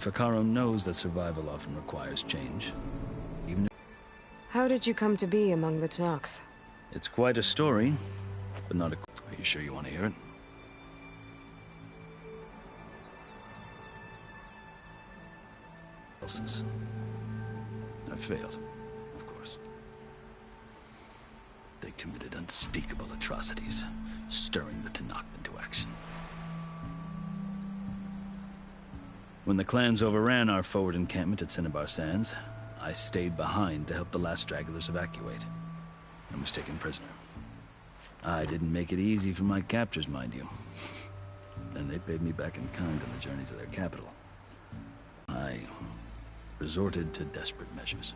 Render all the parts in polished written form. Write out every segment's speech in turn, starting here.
Fakaro knows that survival often requires change. Even if How did you come to be among the Tenakth? it's quite a story, but not a... Are you sure you want to hear it? I failed, of course. They committed unspeakable atrocities, stirring the Tenakth into action. When the clans overran our forward encampment at Cinnabar Sands, I stayed behind to help the last stragglers evacuate, and was taken prisoner. I didn't make it easy for my captors, mind you. And they paid me back in kind on the journey to their capital. I resorted to desperate measures.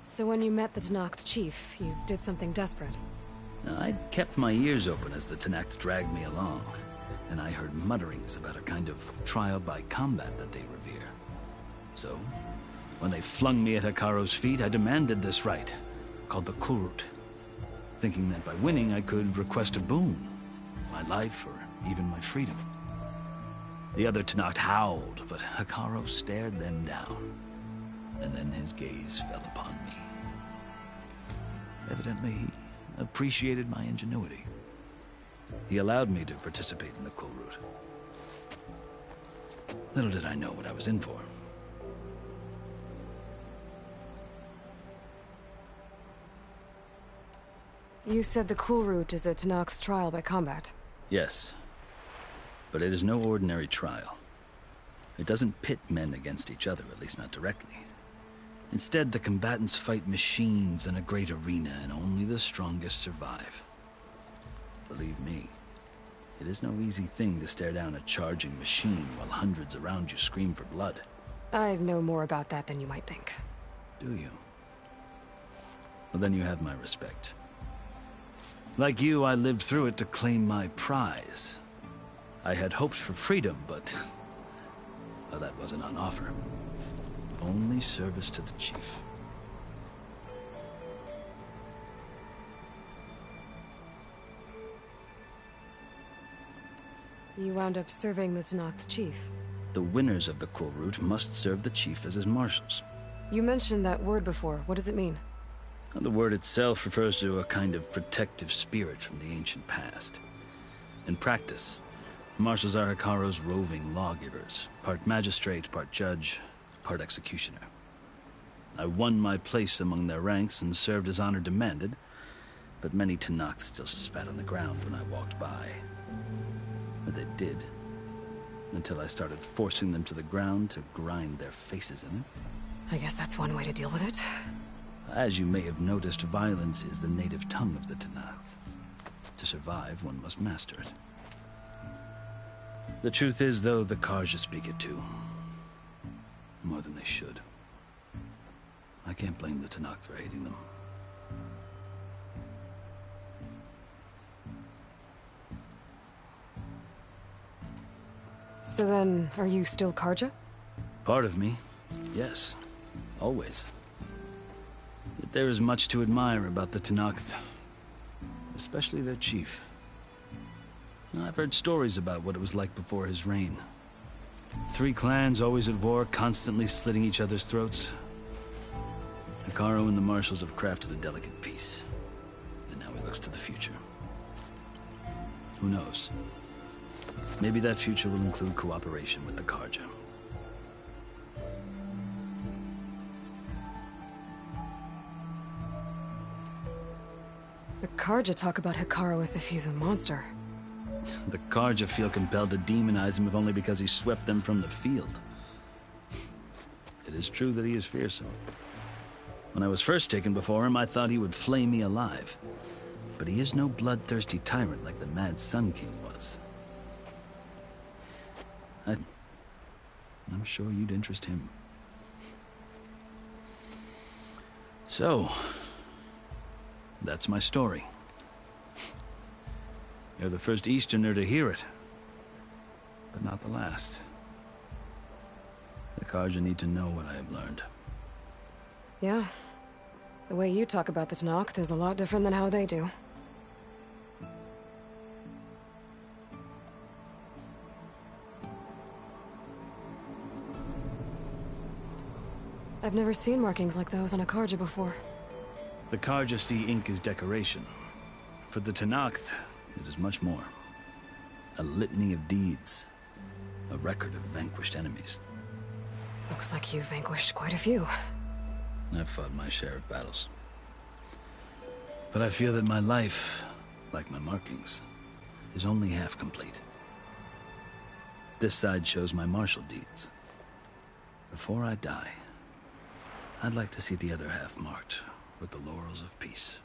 So when you met the Tenakth chief, you did something desperate? Now, I'd kept my ears open as the Tenakth dragged me along, and I heard mutterings about a kind of trial by combat that they revere. So, when they flung me at Hikaro's feet, I demanded this right, called the Kulrut, thinking that by winning I could request a boon, my life or even my freedom. The other Tenakth howled, but Hikaru stared them down, and then his gaze fell upon me. Evidently, he appreciated my ingenuity. He allowed me to participate in the Kulrut. Little did I know what I was in for. You said the Kulrut is a Tenakth's trial by combat. Yes, but it is no ordinary trial. It doesn't pit men against each other, at least not directly. Instead, the combatants fight machines in a great arena, and only the strongest survive. Believe me, it is no easy thing to stare down a charging machine while hundreds around you scream for blood. I know more about that than you might think. Do you? Well, then you have my respect. Like you, I lived through it to claim my prize. I had hoped for freedom, but... well, that wasn't on offer. Only service to the chief. You wound up serving the Tenakth chief. The winners of the Kulrut must serve the chief as his marshals. You mentioned that word before. What does it mean? The word itself refers to a kind of protective spirit from the ancient past. In practice, marshals are Hikaru's roving lawgivers, part magistrate, part judge, part executioner. I won my place among their ranks and served as honor demanded, but many Tenakth still spat on the ground when I walked by. But they did, until I started forcing them to the ground to grind their faces in it. I guess that's one way to deal with it. As you may have noticed, violence is the native tongue of the Tenakth. To survive, one must master it. The truth is, though, the Karja speak it too. More than they should. I can't blame the Tenakth for hating them. So then, are you still Karja? Part of me, yes. Always. Yet there is much to admire about the Tenakth. Especially their chief. I've heard stories about what it was like before his reign. 3 clans always at war, constantly slitting each other's throats. Hikaru and the marshals have crafted a delicate peace. And now he looks to the future. Who knows? Maybe that future will include cooperation with the Karja. The Karja talk about Hikaru as if he's a monster. The Karja feel compelled to demonize him if only because he swept them from the field. It is true that he is fearsome. When I was first taken before him, I thought he would flay me alive. But he is no bloodthirsty tyrant like the Mad Sun King was. I'm sure you'd interest him. So, that's my story. You're the first Easterner to hear it, but not the last. The Karja need to know what I have learned. Yeah. The way you talk about the Tenakth is a lot different than how they do. I've never seen markings like those on a Karja before. The Karja see ink as decoration. For the Tenakth, it is much more. A litany of deeds. A record of vanquished enemies. Looks like you've vanquished quite a few. I've fought my share of battles. But I feel that my life, like my markings, is only half complete. This side shows my martial deeds. Before I die, I'd like to see the other half marked with the laurels of peace.